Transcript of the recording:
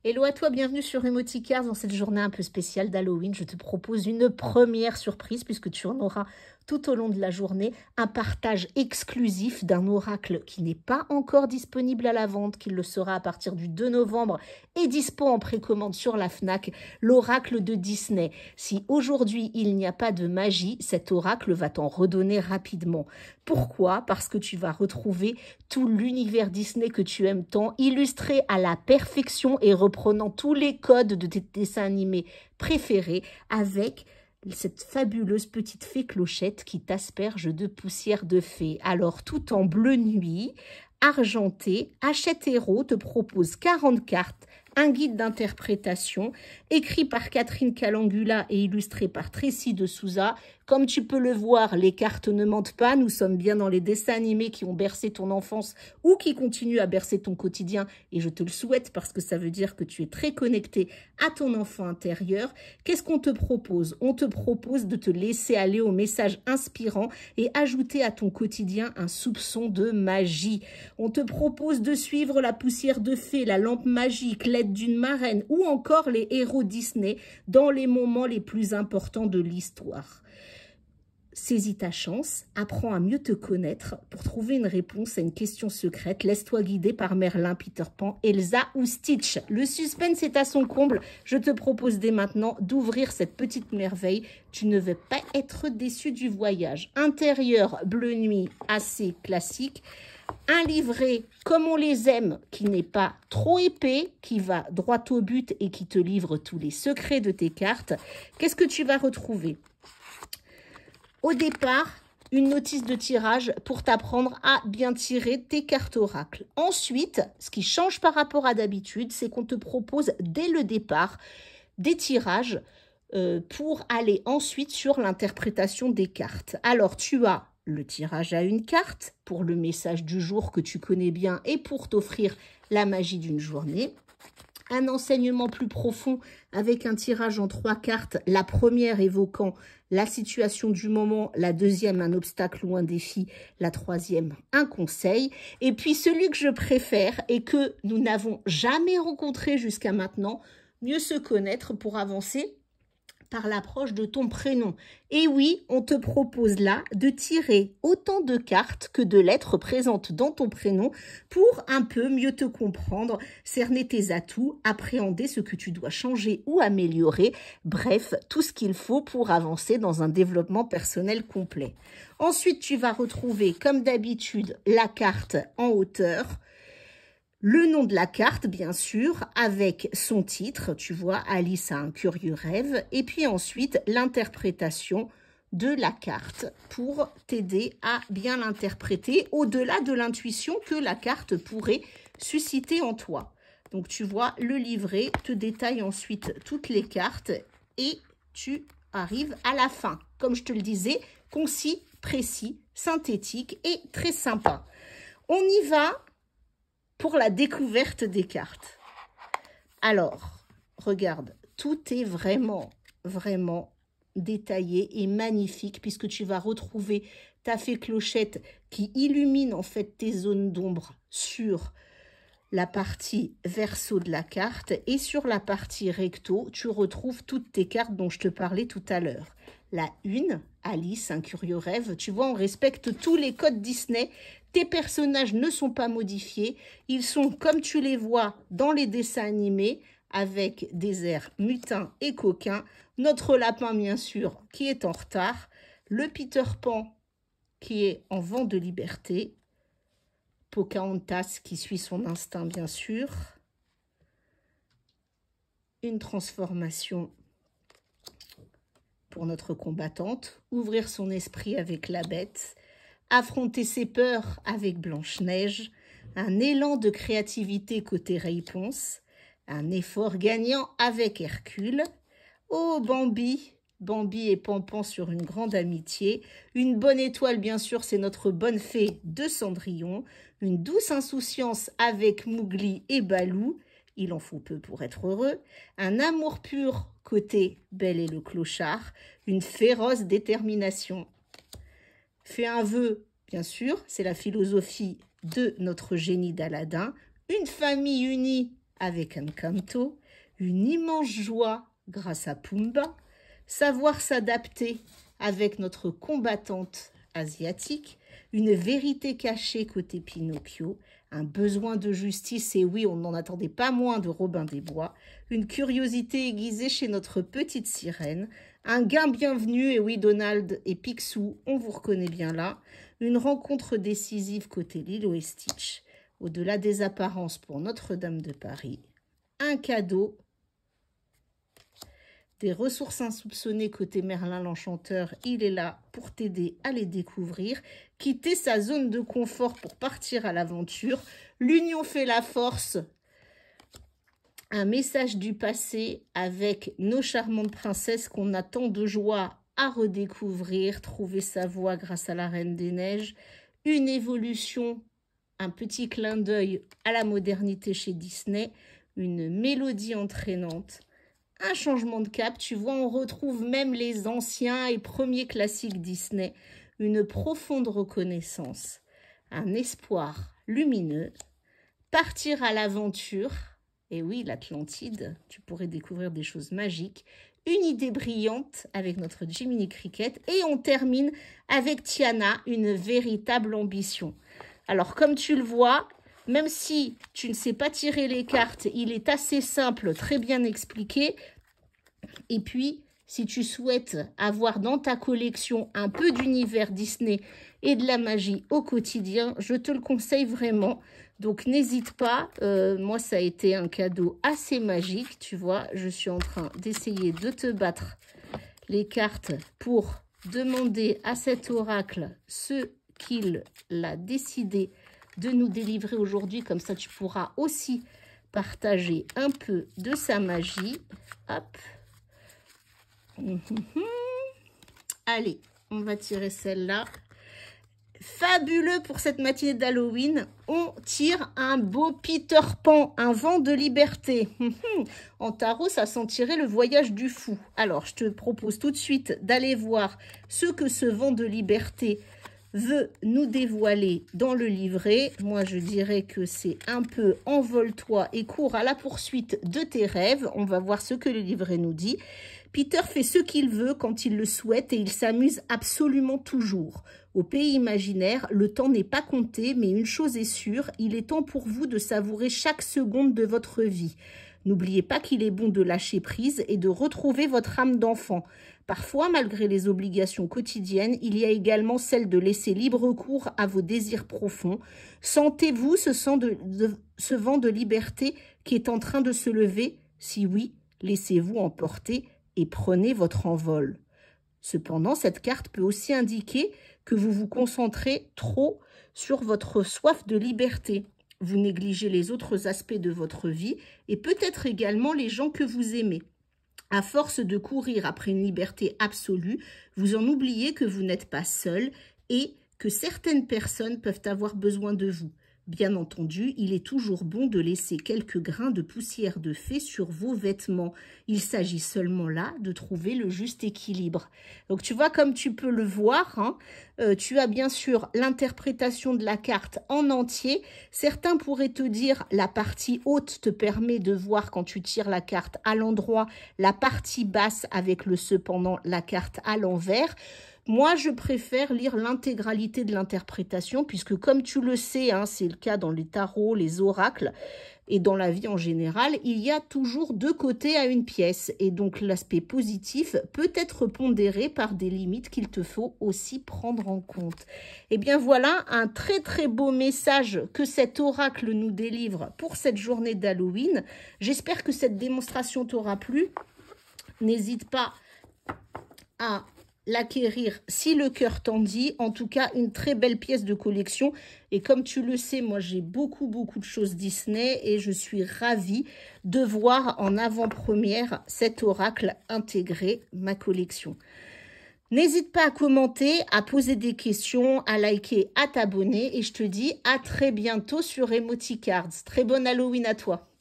Hello à toi, bienvenue sur Emoticars. Dans cette journée un peu spéciale d'Halloween, je te propose une première surprise puisque tu en auras tout au long de la journée, un partage exclusif d'un oracle qui n'est pas encore disponible à la vente, qui le sera à partir du 2 novembre et dispo en précommande sur la Fnac, l'oracle de Disney. Si aujourd'hui il n'y a pas de magie, cet oracle va t'en redonner rapidement. Pourquoi? Parce que tu vas retrouver tout l'univers Disney que tu aimes tant, illustré à la perfection et reprenant tous les codes de tes dessins animés préférés avec cette fabuleuse petite fée clochette qui t'asperge de poussière de fée. Alors, tout en bleu nuit, argenté, Hachette Héros te propose 40 cartes, un guide d'interprétation, écrit par Catherine Calangula et illustré par Tracy de Souza. Comme tu peux le voir, les cartes ne mentent pas. Nous sommes bien dans les dessins animés qui ont bercé ton enfance ou qui continuent à bercer ton quotidien. Et je te le souhaite parce que ça veut dire que tu es très connecté à ton enfant intérieur. Qu'est-ce qu'on te propose? On te propose de te laisser aller au message inspirant et ajouter à ton quotidien un soupçon de magie. On te propose de suivre la poussière de fée, la lampe magique, l'aide d'une marraine ou encore les héros Disney dans les moments les plus importants de l'histoire. Saisis ta chance, apprends à mieux te connaître pour trouver une réponse à une question secrète. Laisse-toi guider par Merlin, Peter Pan, Elsa ou Stitch. Le suspense est à son comble. Je te propose dès maintenant d'ouvrir cette petite merveille. Tu ne veux pas être déçu du voyage. Intérieur bleu nuit assez classique. Un livret comme on les aime, qui n'est pas trop épais, qui va droit au but et qui te livre tous les secrets de tes cartes. Qu'est-ce que tu vas retrouver ? Au départ, une notice de tirage pour t'apprendre à bien tirer tes cartes oracle. Ensuite, ce qui change par rapport à d'habitude, c'est qu'on te propose dès le départ des tirages pour aller ensuite sur l'interprétation des cartes. Alors, tu as le tirage à une carte pour le message du jour que tu connais bien et pour t'offrir la magie d'une journée. Un enseignement plus profond avec un tirage en 3 cartes, la première évoquant la situation du moment, la deuxième un obstacle ou un défi, la troisième un conseil. Et puis celui que je préfère et que nous n'avons jamais rencontré jusqu'à maintenant, mieux se connaître pour avancer par l'approche de ton prénom. Et oui, on te propose là de tirer autant de cartes que de lettres présentes dans ton prénom pour un peu mieux te comprendre, cerner tes atouts, appréhender ce que tu dois changer ou améliorer, bref, tout ce qu'il faut pour avancer dans un développement personnel complet. Ensuite, tu vas retrouver, comme d'habitude, la carte en hauteur, le nom de la carte, bien sûr, avec son titre, tu vois, Alice a un curieux rêve, et puis ensuite l'interprétation de la carte pour t'aider à bien l'interpréter au-delà de l'intuition que la carte pourrait susciter en toi. Donc tu vois, le livret te détaille ensuite toutes les cartes et tu arrives à la fin. Comme je te le disais, concis, précis, synthétique et très sympa. On y va pour la découverte des cartes. Alors, regarde, tout est vraiment détaillé et magnifique puisque tu vas retrouver ta fée clochette qui illumine en fait tes zones d'ombre sur la partie verso de la carte et sur la partie recto, tu retrouves toutes tes cartes dont je te parlais tout à l'heure. La 1, Alice, un curieux rêve. Tu vois, on respecte tous les codes Disney. Tes personnages ne sont pas modifiés. Ils sont comme tu les vois dans les dessins animés avec des airs mutins et coquins. Notre lapin, bien sûr, qui est en retard. Le Peter Pan qui est en vent de liberté. Pocahontas qui suit son instinct, bien sûr. Une transformation pour notre combattante, ouvrir son esprit avec la bête, affronter ses peurs avec Blanche-Neige, un élan de créativité côté réponse, un effort gagnant avec Hercule, oh Bambi, Bambi et Pampan sur une grande amitié, une bonne étoile bien sûr c'est notre bonne fée de Cendrillon, une douce insouciance avec Mowgli et Balou, il en faut peu pour être heureux, un amour pur côté Belle et le clochard, une féroce détermination. Fais un vœu, bien sûr, c'est la philosophie de notre génie d'Aladin, une famille unie avec Encanto, une immense joie grâce à Pumba, savoir s'adapter avec notre combattante asiatique, une vérité cachée côté Pinocchio, un besoin de justice, et oui, on n'en attendait pas moins de Robin des Bois, une curiosité aiguisée chez notre petite sirène, un gain bienvenu, et oui, Donald et Picsou, on vous reconnaît bien là, une rencontre décisive côté Lilo et Stitch, au-delà des apparences pour Notre-Dame de Paris, un cadeau, des ressources insoupçonnées côté Merlin l'Enchanteur, il est là pour t'aider à les découvrir. Quitter sa zone de confort pour partir à l'aventure. L'union fait la force. Un message du passé avec nos charmantes princesses qu'on a tant de joie à redécouvrir. Trouver sa voie grâce à la Reine des Neiges. Une évolution, un petit clin d'œil à la modernité chez Disney. Une mélodie entraînante. Un changement de cap, tu vois, on retrouve même les anciens et premiers classiques Disney, une profonde reconnaissance, un espoir lumineux, partir à l'aventure, et oui, l'Atlantide, tu pourrais découvrir des choses magiques, une idée brillante avec notre Jiminy Cricket, et on termine avec Tiana, une véritable ambition. Alors, comme tu le vois, même si tu ne sais pas tirer les cartes, il est assez simple, très bien expliqué. Et puis, si tu souhaites avoir dans ta collection un peu d'univers Disney et de la magie au quotidien, je te le conseille vraiment. Donc, n'hésite pas. Moi, ça a été un cadeau assez magique. Tu vois, je suis en train d'essayer de te battre les cartes pour demander à cet oracle ce qu'il a décidé de nous délivrer aujourd'hui. Comme ça, tu pourras aussi partager un peu de sa magie. Hop. Allez, on va tirer celle-là. Fabuleux pour cette matinée d'Halloween. On tire un beau Peter Pan, un vent de liberté. En tarot, ça sentirait le voyage du fou. Alors, je te propose tout de suite d'aller voir ce que ce vent de liberté veut nous dévoiler dans le livret. Moi, je dirais que c'est un peu envole-toi et cours à la poursuite de tes rêves. On va voir ce que le livret nous dit. Peter fait ce qu'il veut quand il le souhaite et il s'amuse absolument toujours. Au pays imaginaire, le temps n'est pas compté, mais une chose est sûre, il est temps pour vous de savourer chaque seconde de votre vie. N'oubliez pas qu'il est bon de lâcher prise et de retrouver votre âme d'enfant. Parfois, malgré les obligations quotidiennes, il y a également celle de laisser libre cours à vos désirs profonds. Sentez-vous ce vent de liberté qui est en train de se lever? Si oui, laissez-vous emporter et prenez votre envol. Cependant, cette carte peut aussi indiquer que vous vous concentrez trop sur votre soif de liberté. Vous négligez les autres aspects de votre vie et peut-être également les gens que vous aimez. À force de courir après une liberté absolue, vous en oubliez que vous n'êtes pas seul et que certaines personnes peuvent avoir besoin de vous. Bien entendu, il est toujours bon de laisser quelques grains de poussière de fée sur vos vêtements. Il s'agit seulement là de trouver le juste équilibre. Donc tu vois, comme tu peux le voir, hein, tu as bien sûr l'interprétation de la carte en entier. Certains pourraient te dire la partie haute te permet de voir quand tu tires la carte à l'endroit, la partie basse avec le cependant la carte à l'envers. Moi, je préfère lire l'intégralité de l'interprétation puisque, comme tu le sais, hein, c'est le cas dans les tarots, les oracles et dans la vie en général, il y a toujours deux côtés à une pièce. Et donc, l'aspect positif peut être pondéré par des limites qu'il te faut aussi prendre en compte. Et bien voilà un très très beau message que cet oracle nous délivre pour cette journée d'Halloween. J'espère que cette démonstration t'aura plu. N'hésite pas à l'acquérir si le cœur t'en dit. En tout cas, une très belle pièce de collection. Et comme tu le sais, moi, j'ai beaucoup de choses Disney et je suis ravie de voir en avant-première cet oracle intégrer ma collection. N'hésite pas à commenter, à poser des questions, à liker, à t'abonner. Et je te dis à très bientôt sur Emoticards. Très bonne Halloween à toi.